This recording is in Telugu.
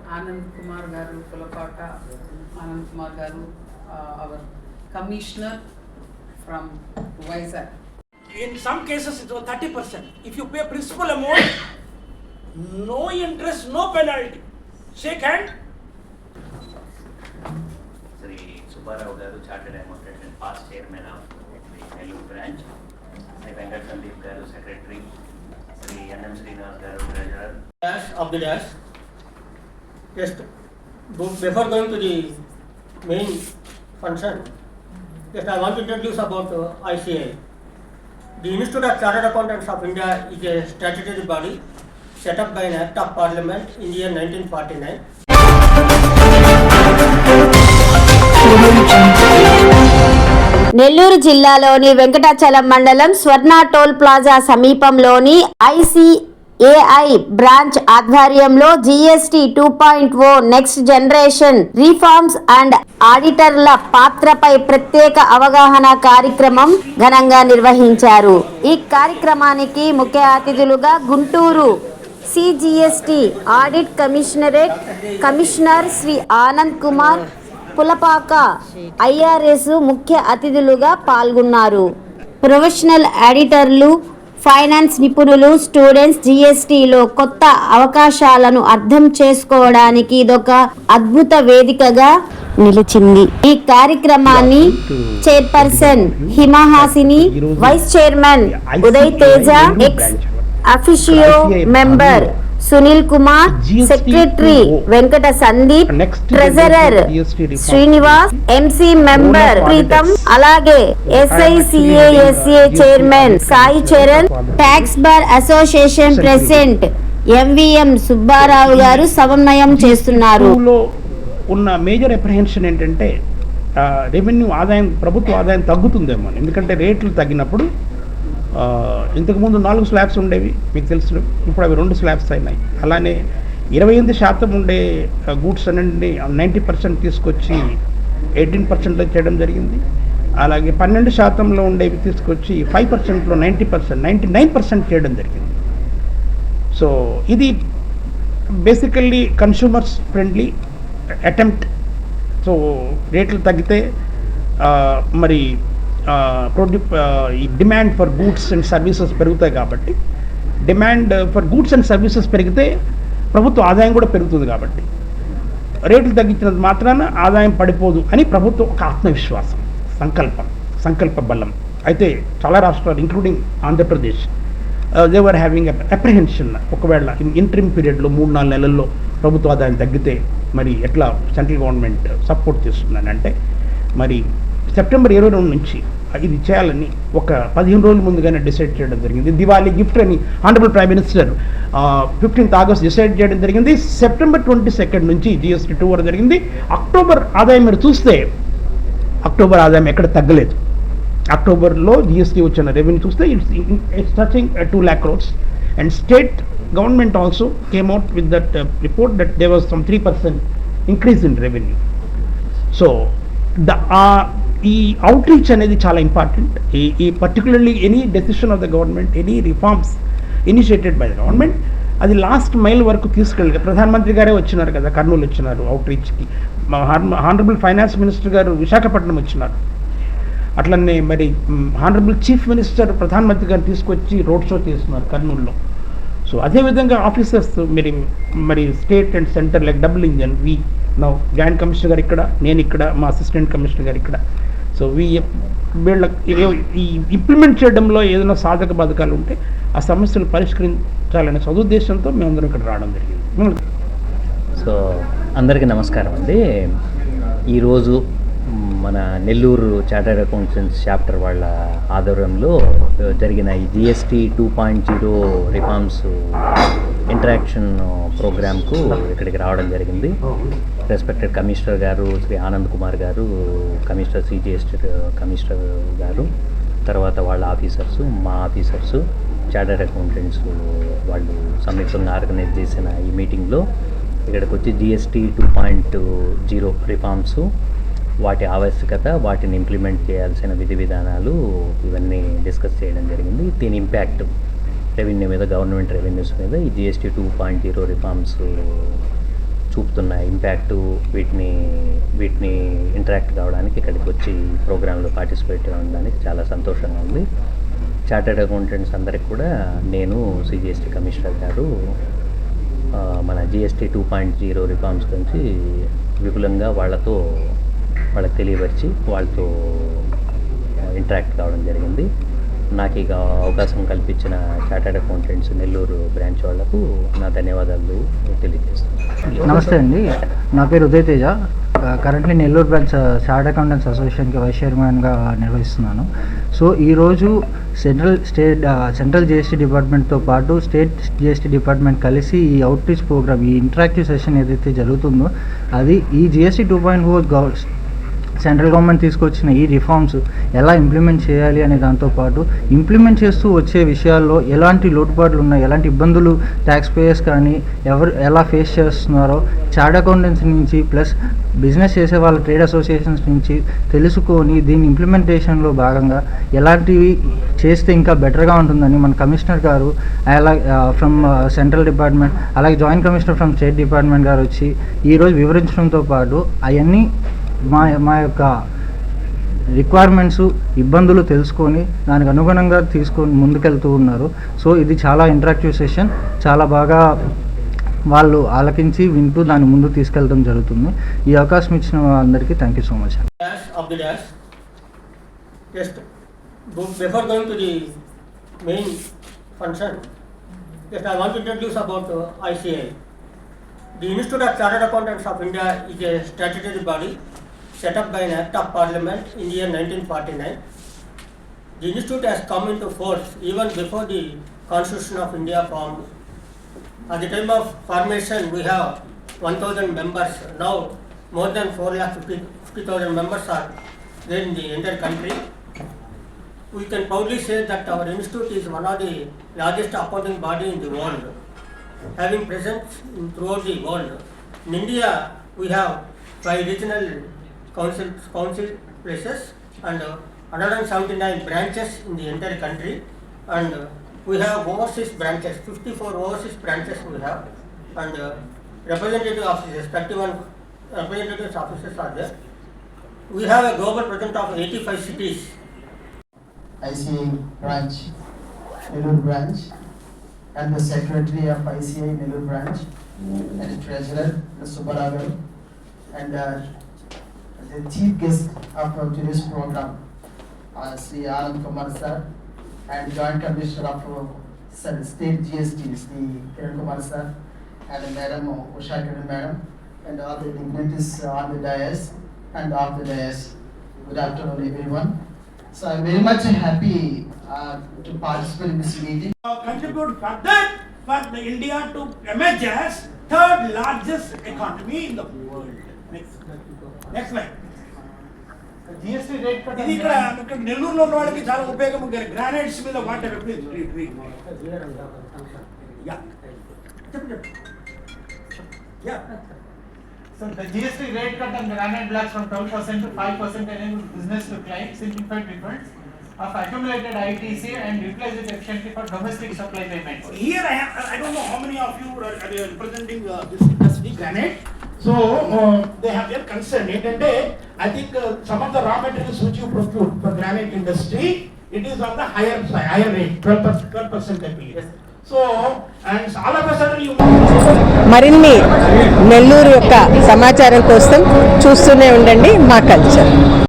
Anand Kumar Garu, Pulapaka, Anand Kumar Garu, our commissioner from Vizag. In some cases it was 30%. If you pay principal amount, no interest, no penalty. Shake hand. Sri Subbarao Garu, Chartered Accountant and past chairman of the Nellore branch. Sri Venkat Sandeep Garu, secretary. Sri N.M. Srinath Garu, treasurer. Dash of the dash. Just before going to the main function, just I want to introduce about ICI. The Institute of Chartered Accountants of India is a statutory body set up by an Act of Parliament in the year 1949. Nellore జిల్లాలోని వెంకటాచలం మండలం స్వర్ణ టోల్ ప్లాజా సమీపంలోని ICAI బ్రాంచ్ ఆధ్వర్యంలో GST 2.0 next generation reforms and ఆడిటర్ల పాత్రపై ప్రత్యేక అవగాహన కార్యక్రమం ఘనంగా నిర్వహించారు. ఈ కార్యక్రమానికి ముఖ్య అతిథులుగా Guntur CGST audit commissioner Shri Anand Kumar Pulapaka IRS ముఖ్య అతిథులుగా పాల్గొన్నారు. ప్రొఫెషనల్ ఆడిటర్లు, ఫైనాన్స్ నిపుణులు, స్టూడెంట్స్ GSTలో కొత్త అవకాశాలను అర్థం చేసుకోవడానికి ఇదొక అద్భుత వేదికగా నిలిచింది. ఈ కార్యక్రమాన్ని chairperson Himahasini, vice chairman Uday Teja, ex officio member Sunil Kumar, secretary Venkata Sandeep, treasurer Srinivas, MC member Preetham, అలాగే SICASA chairman Sai Charan, tax bar association president MVM Subbarao గారు సమన్వయం చేస్తున్నారు. ఉన్న మేజర్ అప్రిహెన్షన్ ఏంటంటే రెవెన్యూ ఆదాయం, ప్రభుత్వ ఆదాయం తగ్గుతుందేమో. ఎందుకంటే రేట్లు తగ్గినప్పుడు ఇంతకుముందు 4 స్లాబ్స్ ఉండేవి మీకు తెలుసు, ఇప్పుడు అవి 2 స్లాబ్స్ అయినాయి. అలానే 28% ఉండే గూడ్స్ అన్నీ 90% తీసుకొచ్చి 18%లో చేయడం జరిగింది. అలాగే 12% ఉండేవి తీసుకొచ్చి 5%లో 99% చేయడం జరిగింది. సో ఇది basically consumers friendly attempt. So రేట్లు తగ్గితే మరి ఈ demand for goods and services పెరుగుతాయి. కాబట్టి demand for goods and services పెరిగితే ప్రభుత్వ ఆదాయం కూడా పెరుగుతుంది. కాబట్టి రేట్లు తగ్గించినంత మాత్రాన ఆదాయం పడిపోదు అని ప్రభుత్వం ఒక ఆత్మవిశ్వాసం, సంకల్ప బలం. అయితే చాలా రాష్ట్రాలు including Andhra Pradesh they were having apprehension, ఒకవేళ ఇంటరిమ్ పీరియడ్లో 3-4 నెలల్లో ప్రభుత్వ ఆదాయం తగ్గితే మరి ఎట్లా సెంట్రల్ గవర్నమెంట్ సపోర్ట్ చేస్తుందని. అంటే మరి సెప్టెంబర్ 22 నుంచి ఇది చేయాలని ఒక 15 రోజుల ముందుగానే డిసైడ్ చేయడం జరిగింది. దివాళీ గిఫ్ట్ అని honourable prime minister 15th August decide చేయడం జరిగింది. సెప్టెంబర్ 22 నుంచి GST 2 వరకు జరిగింది. అక్టోబర్ ఆదాయం మీరు చూస్తే అక్టోబర్ ఆదాయం ఎక్కడ తగ్గలేదు. అక్టోబర్లో GST వచ్చిన రెవెన్యూ చూస్తే it's touching 2 lakh crores. And state government also came out with that report that there was some 3% increase in revenue. So ఈ అవుట్రీచ్ అనేది చాలా ఇంపార్టెంట్. ఈ particularly any decision of the government, any reforms initiated by the government, అది లాస్ట్ మైల్ వరకు తీసుకెళ్ళి ప్రధానమంత్రి గారే వచ్చినారు కదా, కర్నూలు వచ్చినారు అవుట్రీచ్కి. హానరబుల్ ఫైనాన్స్ మినిస్టర్ గారు విశాఖపట్నం వచ్చినారు. అట్లనే మరి హానరబుల్ చీఫ్ మినిస్టర్ ప్రధానమంత్రి గారు తీసుకొచ్చి రోడ్ షో చేస్తున్నారు కర్నూలులో. సో అదేవిధంగా ఆఫీసర్స్ మరి state and centre like double engine, now joint commissioner గారు ఇక్కడ, నేను ఇక్కడ, మా అసిస్టెంట్ కమిషనర్ గారు ఇక్కడ. సో వీళ్ళ ఈ ఇంప్లిమెంట్ చేయడంలో ఏదైనా సాధక బాధకాలు ఉంటే ఆ సమస్యలు పరిష్కరించాలనే సదుద్దేశంతో మేమందరం ఇక్కడ రావడం జరిగింది. సో అందరికీ నమస్కారం అండి. ఈరోజు మన నెల్లూరు చార్టర్డ్ అకౌంటెంట్స్ చాప్టర్ వాళ్ళ ఆధ్వర్యంలో జరిగిన ఈ GST 2.0 రిఫార్మ్స్ ఇంటరాక్షన్ ప్రోగ్రామ్కు ఇక్కడికి రావడం జరిగింది. రెస్పెక్టెడ్ కమిషనర్ గారు శ్రీ ఆనంద్ కుమార్ గారు, కమిషనర్ CGST కమిషనర్ గారు, తర్వాత వాళ్ళ ఆఫీసర్సు, మా ఆఫీసర్సు, చార్టర్డ్ అకౌంటెంట్స్ వాళ్ళు సంయుక్తంగా ఆర్గనైజ్ చేసిన ఈ మీటింగ్లో ఇక్కడికి వచ్చి GST 2.0 రిఫార్మ్స్, వాటి ఆవశ్యకత, వాటిని ఇంప్లిమెంట్ చేయాల్సిన విధి విధానాలు ఇవన్నీ డిస్కస్ చేయడం జరిగింది. దీని ఇంపాక్ట్ రెవెన్యూ మీద, గవర్నమెంట్ రెవెన్యూస్ మీద ఈ GST 2.0 రిఫార్మ్స్ చూపుతున్న ఇంపాక్ట్ వీటిని ఇంటరాక్ట్ కావడానికి ఇక్కడికి వచ్చి ప్రోగ్రాంలో పార్టిసిపేట్ అవ్వడానికి చాలా సంతోషంగా ఉంది. చార్టర్డ్ అకౌంటెంట్స్ అందరికి కూడా నేను సిజిఎస్టీ కమిషనర్ గారు మన జిఎస్టీ 2.0 రిఫార్మ్స్ గురించి విపులంగా వాళ్ళకి తెలియపరిచి వాళ్ళతో ఇంటరాక్ట్ కావడం జరిగింది. నాకు ఇక అవకాశం కల్పించిన చార్టర్డ్ అకౌంటెంట్స్ నెల్లూరు బ్రాంచ్ వాళ్లకు నా ధన్యవాదాలు తెలియజేస్తున్నాను. నమస్తే అండి, నా పేరు Uday Teja. Currently Nellore branch chartered accountants అసోసియేషన్కి వైస్ చైర్మన్గా నిర్వహిస్తున్నాను. సో ఈరోజు సెంట్రల్ జిఎస్టీ డిపార్ట్మెంట్తో పాటు స్టేట్ జిఎస్టీ డిపార్ట్మెంట్ కలిసి ఈ అవుట్ రీచ్ ప్రోగ్రామ్, ఈ ఇంటరాక్టివ్ సెషన్ ఏదైతే జరుగుతుందో అది ఈ జిఎస్టీ 2.0 సెంట్రల్ గవర్నమెంట్ తీసుకొచ్చిన ఈ రిఫార్మ్స్ ఎలా ఇంప్లిమెంట్ చేయాలి అనే దాంతోపాటు ఇంప్లిమెంట్ చేస్తూ వచ్చే విషయాల్లో ఎలాంటి లోటుపాట్లు ఉన్నాయి, ఎలాంటి ఇబ్బందులు ట్యాక్స్ పేయర్స్ కానీ ఎలా ఫేస్ చేస్తున్నారో చార్టర్డ్ అకౌంటెంట్స్ నుంచి ప్లస్ బిజినెస్ చేసే వాళ్ళ ట్రేడ్ అసోసియేషన్స్ నుంచి తెలుసుకొని దీని ఇంప్లిమెంటేషన్లో భాగంగా ఎలాంటివి చేస్తే ఇంకా బెటర్గా ఉంటుందని మన కమిషనర్ గారు ఫ్రమ్ సెంట్రల్ డిపార్ట్మెంట్ అలాగే joint commissioner from state department గారు వచ్చి ఈరోజు వివరించడంతో పాటు అవన్నీ మా యొక్క రిక్వైర్మెంట్స్ ఇబ్బందులు తెలుసుకొని దానికి అనుగుణంగా తీసుకొని ముందుకెళ్తూ ఉన్నారు. సో ఇది చాలా ఇంటరాక్టివ్ సెషన్, చాలా బాగా వాళ్ళు ఆలకించి వింటూ దాన్ని ముందుకు తీసుకెళ్ళడం జరుగుతుంది. ఈ అవకాశం ఇచ్చిన అందరికీ thank you so much. Just before going to the main function, just I want to introduce about ICI. The Institute of Chartered Accountants of India is a statutory body set up by an Act of Parliament in the year 1949. The institute has come into force even before the Constitution of India formed. At the time of formation, we have 1,000 members. Now, more than 450,000 members are there in the entire country. We can proudly say that our institute is one of the largest accounting body in the world, having presence throughout the world. In India, we have 5 regional council places and 179 branches in the entire country, and we have overseas branches, 54 overseas branches we have, and representative offices, 31 representative offices are there. We have a global presence of 85 cities. ICI branch, Nellore branch, and the secretary of ICI Nellore branch, and the treasurer, Mr. Subbarao, and the chief guest of today's program, Sri Anand Kumar sir, and joint commissioner of state GST, Sri Kiran Kumar sir, and Madam Usha Kiran madam, and all the dignitaries on the dais and off the dais. Good afternoon, everyone. So I'm very much happy to participate in this meeting. Contribute further for the India to emerge as third largest economy in the world. Next slide. GST rate cut. ఇది ఇక్కడ నెల్లూరులో ఉన్న వాళ్ళకి చాలా ఉపయోగం. గ్రానైట్స్ మీద water So the GST rate cut on granite blocks from 12% to 5% enables business to claim simplified refunds of accumulated ITC and utilize it efficiently for domestic supply payments. Here I don't know how many of you are representing this industry, granite. So they have their concern. Endante I think some of the raw materials which you procure for granite industry, it is on the higher rate, 12% I believe. So and all of a sudden you మరిన్ని నెల్లూరు యొక్క సమాచారం కోసం చూస్తూనే ఉండండి మా కల్చర్.